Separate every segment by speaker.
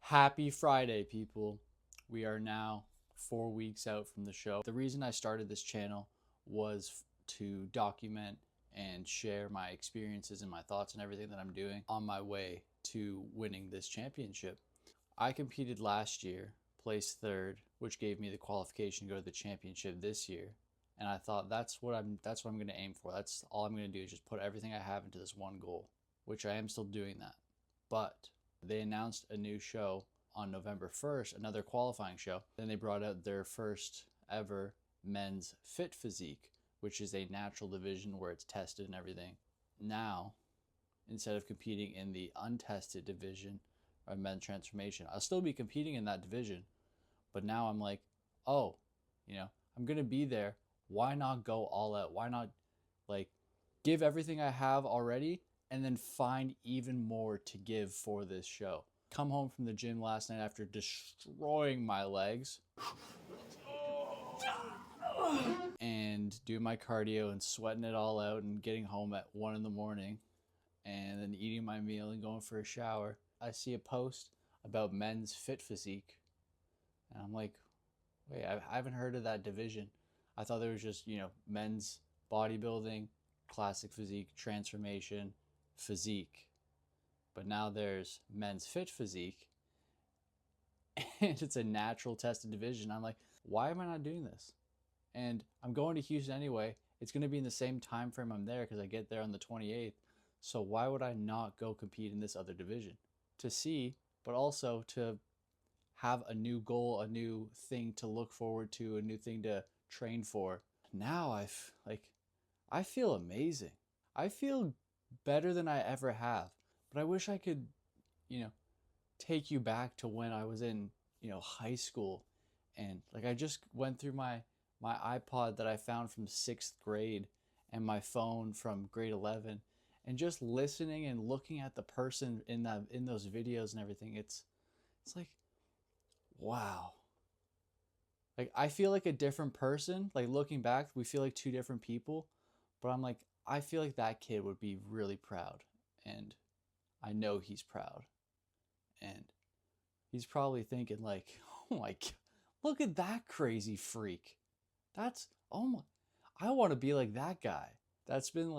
Speaker 1: Happy Friday, people. We are now 4 weeks out from the show. The reason I started this channel was to document and share my experiences and my thoughts and everything that I'm doing on my way to winning this championship. I competed last year, placed third, which gave me the qualification to go to the championship this year. And I thought that's what I'm going to aim for. That's all I'm going to do is just put everything I have into this one goal, which I am still doing that. But they announced a new show on November 1st, another qualifying show. Then they brought out their first ever men's fit physique, which is a natural division where it's tested and everything. Now, instead of competing in the untested division of men's transformation, I'll still be competing in that division. But now I'm like, oh, I'm going to be there. Why not go all out? Why not give everything I have already and then find even more to give for this show? Come home from the gym last night after destroying my legs and doing my cardio and sweating it all out and getting home at 1 in the morning and then eating my meal and going for a shower. I see a post about men's fit physique and I'm like, wait, I haven't heard of that division. I thought there was just, men's bodybuilding, classic physique, transformation, physique. But now there's men's fit physique and it's a natural tested division. I'm like, why am I not doing this? And I'm going to Houston anyway. It's going to be in the same time frame I'm there because I get there on the 28th. So why would I not go compete in this other division to see, but also to have a new goal, a new thing to look forward to, a new thing to train for? Now I feel amazing. I feel better than I ever have. But I wish I could, take you back to when I was in, high school. And I just went through my iPod that I found from 6th grade and my phone from grade 11 and just listening and looking at the person in those videos and everything. It's like, wow. I feel like a different person. Looking back, we feel like two different people. But I'm like, I feel like that kid would be really proud. And I know he's proud. And he's probably thinking oh my God, look at that crazy freak. Oh my, I want to be like that guy. That's been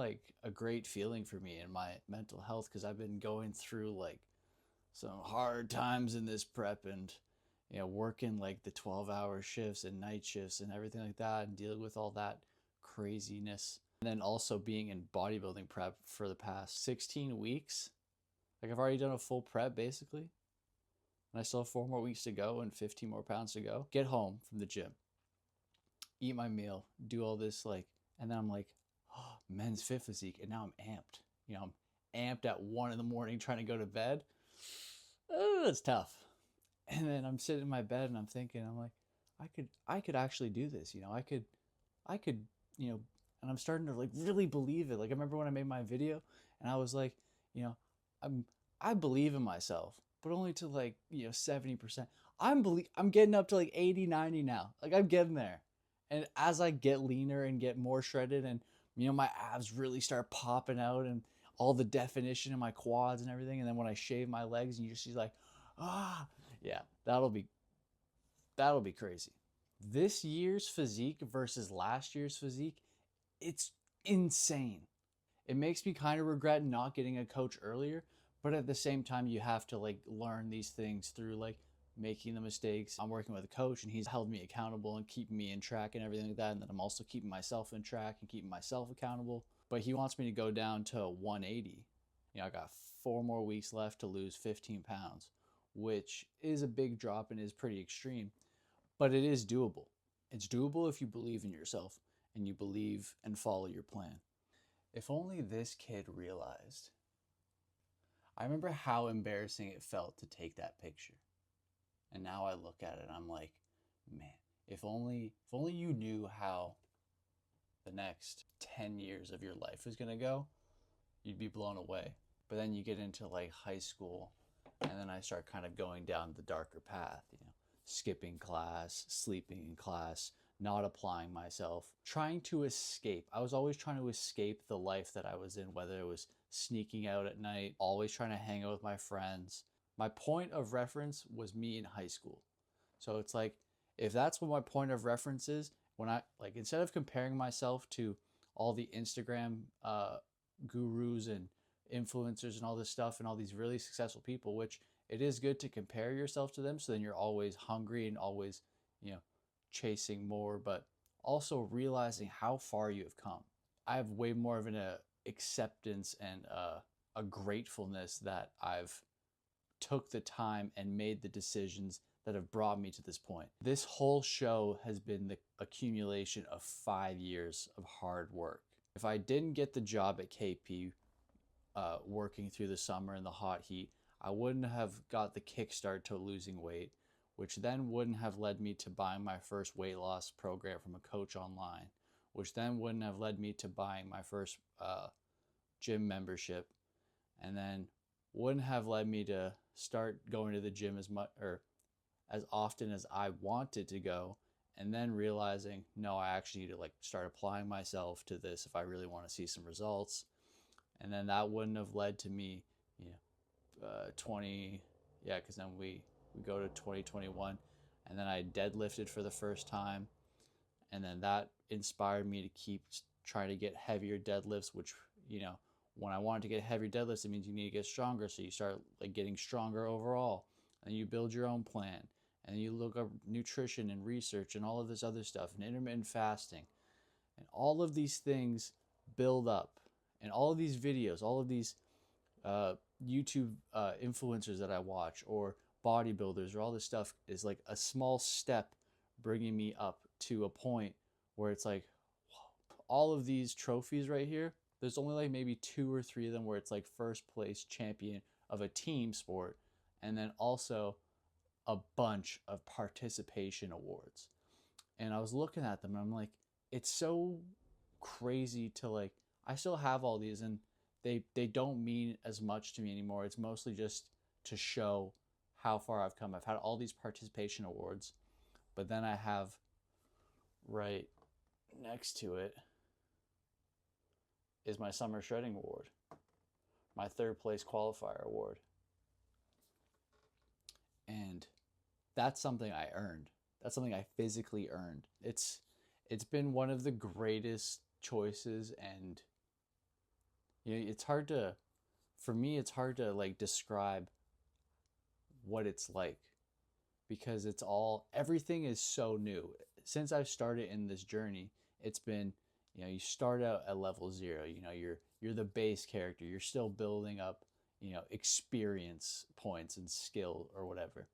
Speaker 1: a great feeling for me in my mental health because I've been going through some hard times in this prep and, working the 12-hour shifts and night shifts and everything like that and dealing with all that craziness. And then also being in bodybuilding prep for the past 16 weeks. I've already done a full prep basically. And I still have 4 more weeks to go and 15 more pounds to go. Get home from the gym, eat my meal, do all this and then I'm like, oh, men's fit physique. And now I'm amped. I'm amped at 1 in the morning trying to go to bed. Oh, that's tough. And then I'm sitting in my bed and I'm thinking, I'm like, I could actually do this. I could, and I'm starting to really believe it. I remember when I made my video and I was like, I believe in myself, but only to 70%. I'm getting up to 80, 90 now. I'm getting there. And as I get leaner and get more shredded and my abs really start popping out and all the definition in my quads and everything, and then when I shave my legs and you just see yeah, that'll be crazy. This year's physique versus last year's physique, it's insane. It makes me kind of regret not getting a coach earlier, but at the same time, you have to learn these things through making the mistakes. I'm working with a coach and he's held me accountable and keeping me in track and everything like that. And then I'm also keeping myself in track and keeping myself accountable. But he wants me to go down to 180. I got 4 more weeks left to lose 15 pounds, which is a big drop and is pretty extreme, but it is doable. It's doable if you believe in yourself and you believe and follow your plan. If only this kid realized. I remember how embarrassing it felt to take that picture. And now I look at it and I'm like, man, if only you knew how the next 10 years of your life is going to go, you'd be blown away. But then you get into high school and then I start kind of going down the darker path, skipping class, sleeping in class, not applying myself, trying to escape. I was always trying to escape the life that I was in, whether it was sneaking out at night, always trying to hang out with my friends, My point of reference was me in high school. So it's like, if that's what my point of reference is, when I like, instead of comparing myself to all the Instagram gurus and influencers and all this stuff and all these really successful people, which it is good to compare yourself to them, so then you're always hungry and always, you know, chasing more, but also realizing how far you have come. I have way more of an acceptance and a gratefulness that I've took the time and made the decisions that have brought me to this point. This whole show has been the accumulation of 5 years of hard work. If I didn't get the job at KP working through the summer in the hot heat, I wouldn't have got the kickstart to losing weight, which then wouldn't have led me to buying my first weight loss program from a coach online, which then wouldn't have led me to buying my first gym membership, and then wouldn't have led me to start going to the gym as much or as often as I wanted to go, and then realizing, no, I actually need to like start applying myself to this if I really want to see some results. And then that wouldn't have led to me, you know, 20, yeah, because then we go to 2021, and then I deadlifted for the first time, and then that inspired me to keep trying to get heavier deadlifts, which, you know, when I wanted to get heavier deadlifts, it means you need to get stronger. So you start like getting stronger overall, and you build your own plan, and you look up nutrition and research and all of this other stuff and intermittent fasting, and all of these things build up, and all of these videos, all of these YouTube influencers that I watch, or bodybuilders, or all this stuff is like a small step bringing me up to a point where it's like, all of these trophies right here, there's only like maybe 2 or 3 of them where it's like first place champion of a team sport, and then also a bunch of participation awards. And I was looking at them and I'm like, it's so crazy to like, I still have all these, and they don't mean as much to me anymore. It's mostly just to show how far I've come. I've had all these participation awards, but then I have right next to it is my summer shredding award, my 3rd place qualifier award. And that's something I earned. That's something I physically earned. It's been one of the greatest choices, and you know, it's hard to, for me, it's hard to like describe what it's like, because it's all, everything is so new. Since I've started in this journey, it's been, you know, you start out at level 0, you know, you're the base character, you're still building up, you know, experience points and skill or whatever.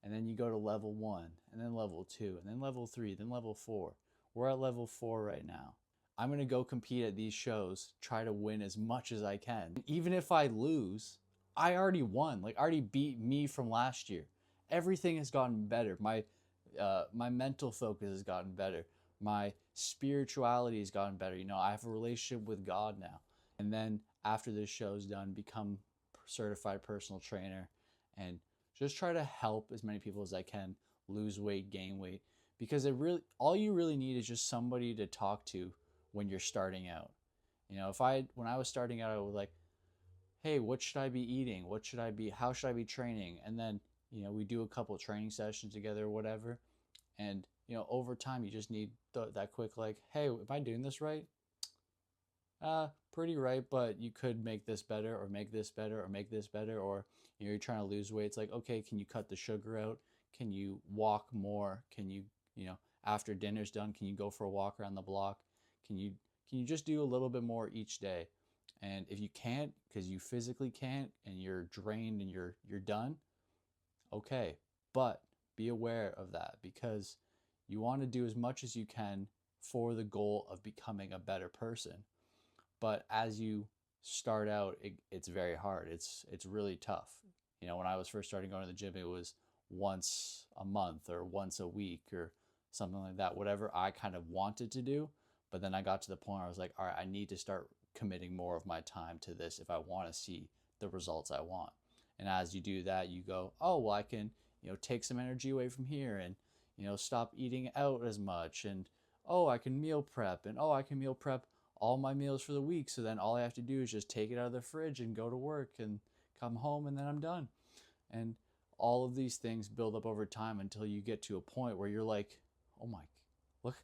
Speaker 1: And then you go to level 1, and then level 2, and then level 3, then level 4. We're at level 4 right now. I'm going to go compete at these shows, try to win as much as I can. Even if I lose, I already won. Like, I already beat me from last year. Everything has gotten better. My mental focus has gotten better. My spirituality has gotten better. You know, I have a relationship with God now. And then after this show's done, become certified personal trainer and just try to help as many people as I can lose weight, gain weight, because it really, all you really need is just somebody to talk to when you're starting out. You know, when I was starting out, I was like, hey, what should I be eating? How should I be training? And then, you know, we do a couple training sessions together or whatever. And, you know, over time, you just need that quick, like, hey, am I doing this right? Pretty right, but you could make this better, or make this better, or make this better. Or, you know, you're trying to lose weight. It's like, okay, can you cut the sugar out? Can you walk more? Can you, you know, after dinner's done, can you go for a walk around the block? Can you just do a little bit more each day? And if you can't, because you physically can't, and you're drained and you're done, okay. But be aware of that, because you want to do as much as you can for the goal of becoming a better person. But as you start out, it's very hard. It's really tough. You know, when I was first starting going to the gym, it was once a month or once a week or something like that, whatever I kind of wanted to do. But then I got to the point where I was like, all right, I need to start committing more of my time to this if I want to see the results I want. And as you do that, you go, oh, well, I can, you know, take some energy away from here, and, you know, stop eating out as much. And, oh, I can meal prep, and, oh, I can meal prep all my meals for the week. So then all I have to do is just take it out of the fridge and go to work and come home, and then I'm done. And all of these things build up over time until you get to a point where you're like, oh my, look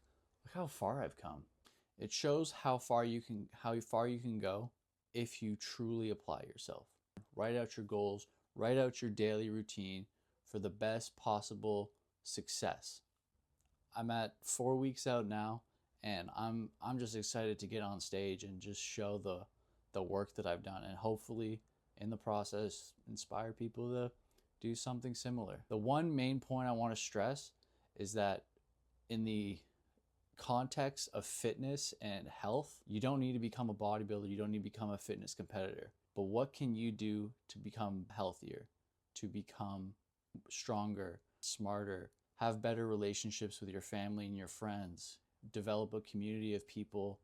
Speaker 1: how far I've come. It shows how far you can go if you truly apply yourself. Write out your goals, write out your daily routine for the best possible success. I'm at 4 weeks out now, and I'm just excited to get on stage and just show the work that I've done, and hopefully in the process inspire people to do something similar. The one main point I want to stress is that in the context of fitness and health, you don't need to become a bodybuilder, you don't need to become a fitness competitor. But what can you do to become healthier, to become stronger, smarter, have better relationships with your family and your friends, develop a community of people,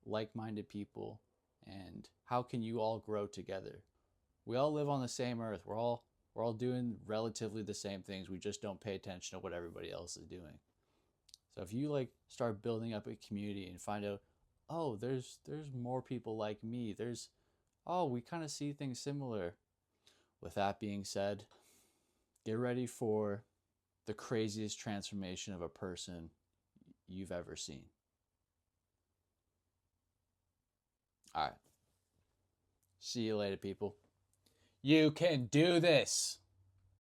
Speaker 1: like-minded people, and how can you all grow together? We all live on the same earth. We're all doing relatively the same things. We just don't pay attention to what everybody else is doing. So if you start building up a community and find out, oh, there's more people like me. We kind of see things similar. With that being said, get ready for the craziest transformation of a person you've ever seen. All right. See you later, people. You can do this.